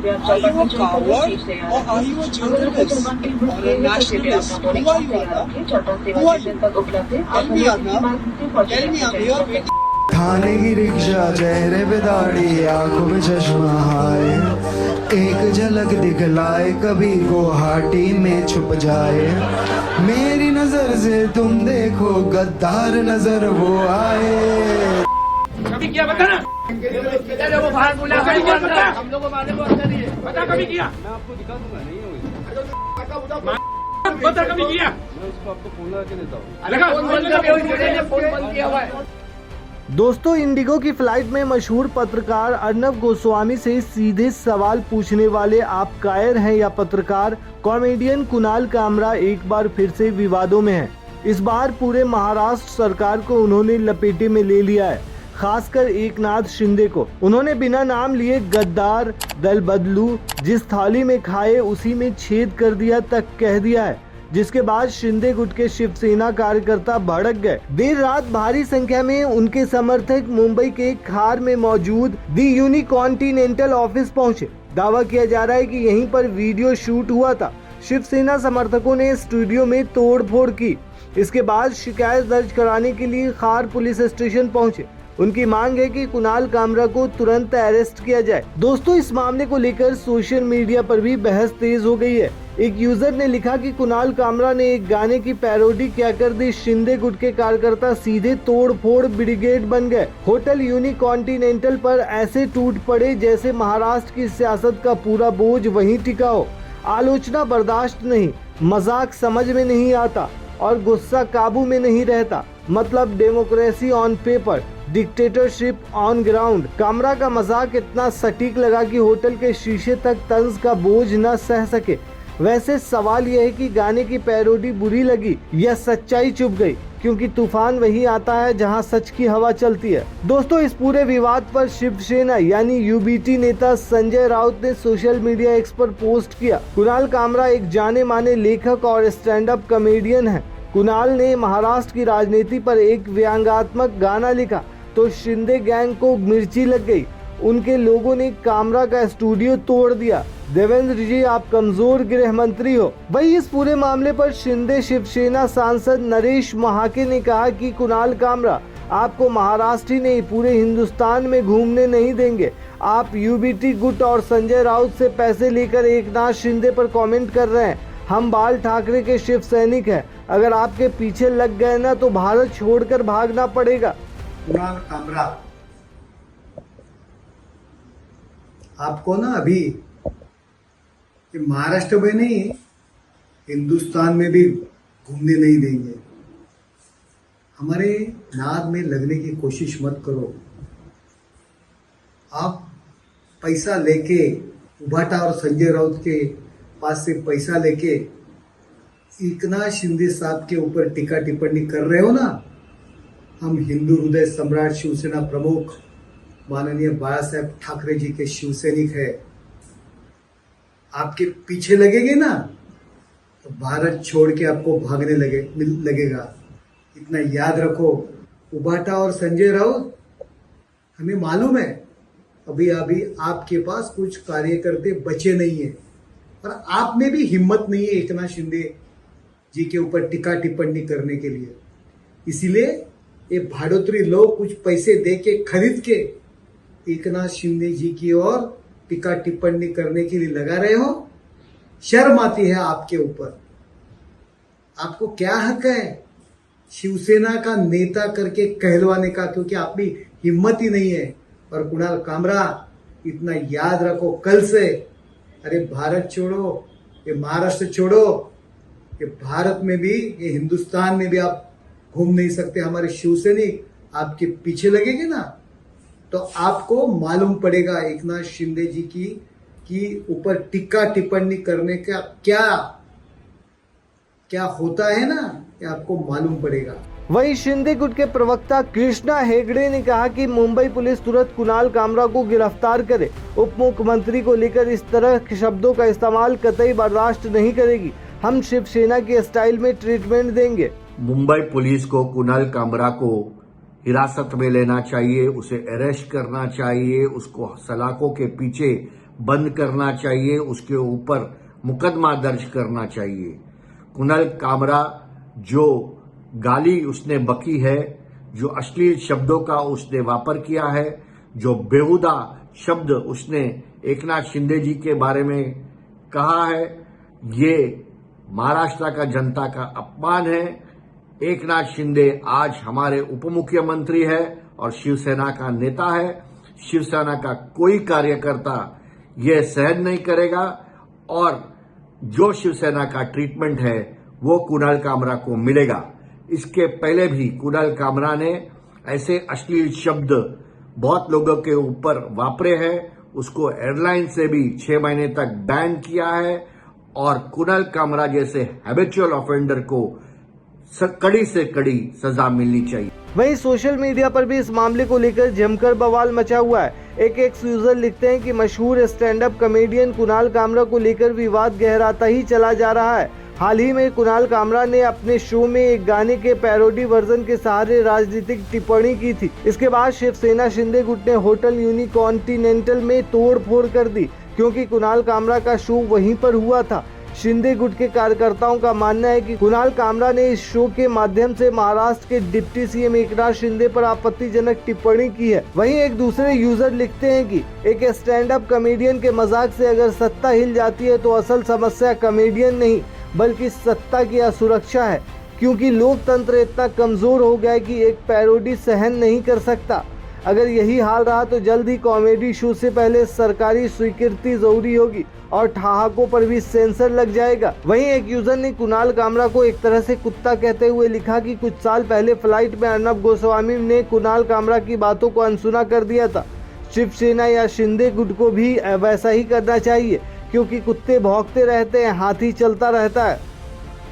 वो कावड़ और आई वो जर्नलिस्ट और नेशनलिस्ट हुआ ही वाला हुआ टेल मी आना योर थाने की रिक्शा, चेहरे पे दाढ़ी, आंखों में चश्मा, हाय एक झलक दिखलाए, कभी गुवाहाटी में छुप जाए। मेरी नजर से तुम देखो, गद्दार नजर वो आए। कभी किया बता ना, वो बाहर बोला कभी किया बता, हम लोगों को मारने को अंदर नहीं है, बता कभी किया, मैं आपको दिखा दूंगा, नहीं होगी बता कभी किया, मैं उसको आपको फोन लगा के देता हूँ, फोन बंद किया हुआ है। दोस्तों, इंडिगो की फ्लाइट में मशहूर पत्रकार अर्नब गोस्वामी से सीधे सवाल पूछने वाले आप कायर हैं या पत्रकार कॉमेडियन कुणाल कामरा एक बार फिर से विवादों में हैं। इस बार पूरे महाराष्ट्र सरकार को उन्होंने लपेटे में ले लिया है, खासकर एकनाथ शिंदे को। उन्होंने बिना नाम लिए गद्दार, दल बदलू, जिस थाली में खाए उसी में छेद कर दिया तक कह दिया है, जिसके बाद शिंदे गुट के शिवसेना कार्यकर्ता भड़क गए। देर रात भारी संख्या में उनके समर्थक मुंबई के खार में मौजूद दी यूनिकॉन्टिनेंटल ऑफिस पहुंचे। दावा किया जा रहा है कि यहीं पर वीडियो शूट हुआ था। शिवसेना समर्थकों ने स्टूडियो में तोड़फोड़ की। इसके बाद शिकायत दर्ज कराने के लिए खार पुलिस स्टेशन पहुंचे। उनकी मांग है कि कुणाल कामरा को तुरंत अरेस्ट किया जाए। दोस्तों, इस मामले को लेकर सोशल मीडिया पर भी बहस तेज हो गई है। एक यूजर ने लिखा कि कुणाल कामरा ने एक गाने की पैरोडी क्या कर दी, शिंदे गुट के कार्यकर्ता सीधे तोड़-फोड़ ब्रिगेड बन गए। होटल यूनिकॉन्टिनेंटल पर ऐसे टूट पड़े जैसे महाराष्ट्र की सियासत का पूरा बोझ वहीं टिका हो। आलोचना बर्दाश्त नहीं, मजाक समझ में नहीं आता और गुस्सा काबू में नहीं रहता। मतलब democracy on paper, dictatorship on ground. Kamra का मजाक इतना सटीक लगा कि होटल के शीशे तक तंज का बोझ न सह सके। वैसे सवाल यह है कि गाने की पैरोडी बुरी लगी या सच्चाई चुप गई, क्योंकि तूफान वही आता है जहां सच की हवा चलती है। दोस्तों, इस पूरे विवाद पर शिवसेना यानी यूबीटी नेता संजय राउत ने सोशल मीडिया एक्स पर पोस्ट किया। कुणाल कामरा एक जाने माने लेखक और स्टैंड अप कॉमेडियन है। कुणाल ने महाराष्ट्र की राजनीति पर एक व्यंग्यात्मक गाना लिखा तो शिंदे गैंग को मिर्ची लग गई। उनके लोगों ने कामरा का स्टूडियो तोड़ दिया। देवेंद्र जी, आप कमजोर गृह मंत्री हो। वही इस पूरे मामले पर शिंदे शिवसेना सांसद नरेश महाके ने कहा कि कुणाल कामरा आपको महाराष्ट्र ही नहीं पूरे हिंदुस्तान में घूमने नहीं देंगे। आप यूबीटी गुट और संजय राउत से पैसे लेकर एकनाथ शिंदे पर कमेंट कर रहे हैं। हम बाल ठाकरे के शिव सैनिक हैं। अगर आपके पीछे लग गए ना तो भारत छोड़कर भागना पड़ेगा। कुणाल कामरा, आपको ना अभी महाराष्ट्र में नहीं हिंदुस्तान में भी घूमने नहीं देंगे। हमारे नाद में लगने की कोशिश मत करो। आप पैसा लेके उभाटा और संजय राउत के पास से पैसा लेके एकनाथ शिंदे साहब के ऊपर टीका टिप्पणी कर रहे हो ना। हम हिंदू हृदय सम्राट शिवसेना प्रमुख माननीय बाला साहेब ठाकरे जी के शिवसैनिक है। आपके पीछे लगेंगे ना तो भारत छोड़ के आपको भागने लगेगा। इतना याद रखो। उभाटा और संजय राउत, हमें मालूम है अभी आपके पास कुछ कार्यकर्ते बचे नहीं है, पर आप में भी हिम्मत नहीं है एकनाथ शिंदे जी के ऊपर टीका टिप्पणी करने के लिए। इसीलिए ये भाड़ोत्री लोग कुछ पैसे दे के खरीद के एकनाथ शिंदे जी की ओर टीका टिप्पणी करने के लिए लगा रहे हो। शर्म आती है आपके ऊपर। आपको क्या हक है शिवसेना का नेता करके कहलवाने का, क्योंकि आप भी हिम्मत ही नहीं है। और कुणाल कामरा, इतना याद रखो कल से, अरे भारत छोड़ो, ये महाराष्ट्र छोड़ो, ये भारत में भी, ये हिंदुस्तान में भी आप घूम नहीं सकते। हमारे शिवसैनिक आपके पीछे लगेंगे ना तो आपको मालूम पड़ेगा एकनाथ शिंदे जी की ऊपर टीका टिप्पणी करने का क्या होता है ना, ये आपको मालूम पड़ेगा। वहीं शिंदे गुट के प्रवक्ता कृष्णा हेगड़े ने कहा कि मुंबई पुलिस तुरंत कुणाल कामरा को गिरफ्तार करे। उप मुख्यमंत्री को लेकर इस तरह के शब्दों का इस्तेमाल कतई बर्दाश्त नहीं करेगी। हम शिवसेना के स्टाइल में ट्रीटमेंट देंगे। मुंबई पुलिस को कुणाल कामरा को हिरासत में लेना चाहिए, उसे अरेस्ट करना चाहिए, उसको सलाखों के पीछे बंद करना चाहिए, उसके ऊपर मुकदमा दर्ज करना चाहिए। कुणाल कामरा जो गाली उसने बकी है, जो अश्लील शब्दों का उसने वापर किया है, जो बेहुदा शब्द उसने एकनाथ शिंदे जी के बारे में कहा है, ये महाराष्ट्र का जनता का अपमान है। एकनाथ शिंदे आज हमारे उप मुख्यमंत्री है और शिवसेना का नेता है। शिवसेना का कोई कार्यकर्ता यह सहन नहीं करेगा और जो शिवसेना का ट्रीटमेंट है वो कुणाल कामरा को मिलेगा। इसके पहले भी कुणाल कामरा ने ऐसे अश्लील शब्द बहुत लोगों के ऊपर वापरे हैं। उसको एयरलाइन से भी 6 महीने तक बैन किया है और कुणाल कामरा जैसे हैबिचुअल ऑफेंडर को कड़ी से कड़ी सजा मिलनी चाहिए। वहीं सोशल मीडिया पर भी इस मामले को लेकर जमकर बवाल मचा हुआ है। एक यूजर लिखते हैं कि मशहूर stand up comedian Kunal Kamra को लेकर विवाद गहराता ही चला जा रहा है। हाल ही में कुणाल कामरा ने अपने शो में एक गाने के पैरोडी वर्जन के सहारे राजनीतिक टिप्पणी की थी। इसके बाद शिवसेना शिंदे गुट ने होटल यूनिकॉन्टिनेंटल में तोड़फोड़ कर दी, क्योंकि कुणाल कामरा का शो वहीं पर हुआ था। शिंदे गुट के कार्यकर्ताओं का मानना है कि कुणाल कामरा ने इस शो के माध्यम से महाराष्ट्र के डिप्टी सीएम एकनाथ शिंदे पर आपत्तिजनक टिप्पणी की है। वहीं एक दूसरे यूजर लिखते हैं कि एक स्टैंड अप कॉमेडियन के मजाक से अगर सत्ता हिल जाती है तो असल समस्या कॉमेडियन नहीं बल्कि सत्ता की असुरक्षा है, क्योंकि लोकतंत्र इतना कमजोर हो गया है कि एक पैरोडी सहन नहीं कर सकता। अगर यही हाल रहा तो जल्द ही कॉमेडी शो से पहले सरकारी स्वीकृति जरूरी होगी और ठहाकों पर भी सेंसर लग जाएगा। वहीं एक यूजर ने कुणाल कामरा को एक तरह से कुत्ता कहते हुए लिखा कि कुछ साल पहले फ्लाइट में अर्नब गोस्वामी ने कुणाल कामरा की बातों को अनसुना कर दिया था। शिवसेना या शिंदे गुट को भी वैसा ही करना चाहिए, क्योंकि कुत्ते भौंकते रहते हैं, हाथी चलता रहता है।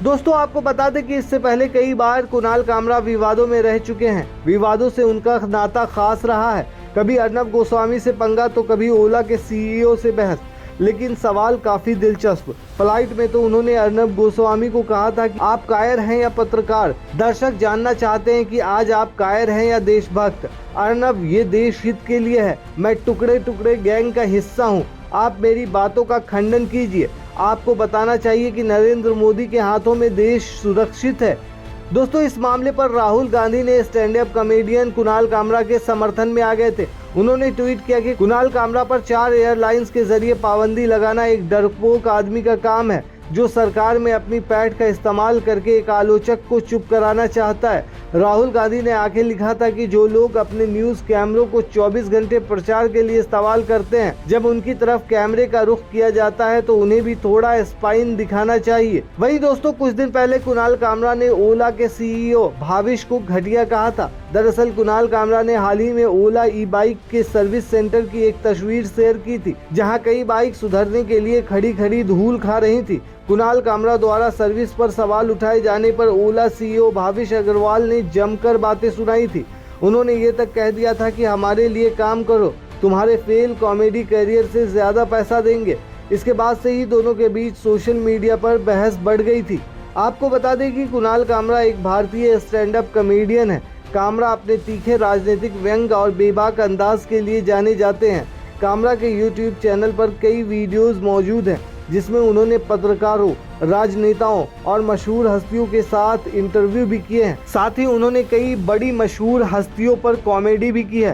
दोस्तों, आपको बता दें कि इससे पहले कई बार कुणाल कामरा विवादों में रह चुके हैं। विवादों से उनका नाता खास रहा है। कभी अर्नब गोस्वामी से पंगा तो कभी ओला के सीईओ से बहस। लेकिन सवाल काफी दिलचस्प। फ्लाइट में तो उन्होंने अर्नब गोस्वामी को कहा था कि आप कायर हैं या पत्रकार। दर्शक जानना चाहते हैं कि आज आप कायर हैं या देशभक्त। अर्नब, ये देश हित के लिए है। मैं टुकड़े टुकड़े गैंग का हिस्सा हूँ। आप मेरी बातों का खंडन कीजिए। आपको बताना चाहिए कि नरेंद्र मोदी के हाथों में देश सुरक्षित है। दोस्तों, इस मामले पर राहुल गांधी ने stand up comedian Kunal Kamra के समर्थन में आ गए थे। उन्होंने ट्वीट किया कि कुणाल कामरा पर 4 एयरलाइंस के जरिए पाबंदी लगाना एक डरपोक आदमी का काम है, जो सरकार में अपनी पैठ का इस्तेमाल करके एक आलोचक को चुप कराना चाहता है। राहुल गांधी ने आगे लिखा था कि जो लोग अपने न्यूज कैमरों को 24 घंटे प्रचार के लिए इस्तेमाल करते हैं, जब उनकी तरफ कैमरे का रुख किया जाता है तो उन्हें भी थोड़ा स्पाइन दिखाना चाहिए। वहीं दोस्तों, कुछ दिन पहले कुणाल कामरा ने ओला के सीईओ भाविश को घटिया कहा था। दरअसल कुणाल कामरा ने हाल ही में ओला ई बाइक के सर्विस सेंटर की एक तस्वीर शेयर की थी, जहां कई बाइक सुधरने के लिए खड़ी खड़ी धूल खा रही थी। कुणाल कामरा द्वारा सर्विस पर सवाल उठाए जाने पर ओला सीईओ भाविश अग्रवाल ने जमकर बातें सुनाई थी। उन्होंने ये तक कह दिया था कि हमारे लिए काम करो, तुम्हारे फेल कॉमेडी करियर से ज्यादा पैसा देंगे। इसके बाद से ही दोनों के बीच सोशल मीडिया पर बहस बढ़ गई थी। आपको बता दें कि कुणाल कामरा एक भारतीय स्टैंड अप कॉमेडियन है। कामरा अपने तीखे राजनीतिक व्यंग और बेबाक अंदाज के लिए जाने जाते हैं। कामरा के यूट्यूब चैनल पर कई वीडियोस मौजूद हैं, जिसमें उन्होंने पत्रकारों, राजनेताओं और मशहूर हस्तियों के साथ इंटरव्यू भी किए हैं। साथ ही उन्होंने कई बड़ी मशहूर हस्तियों पर कॉमेडी भी की है।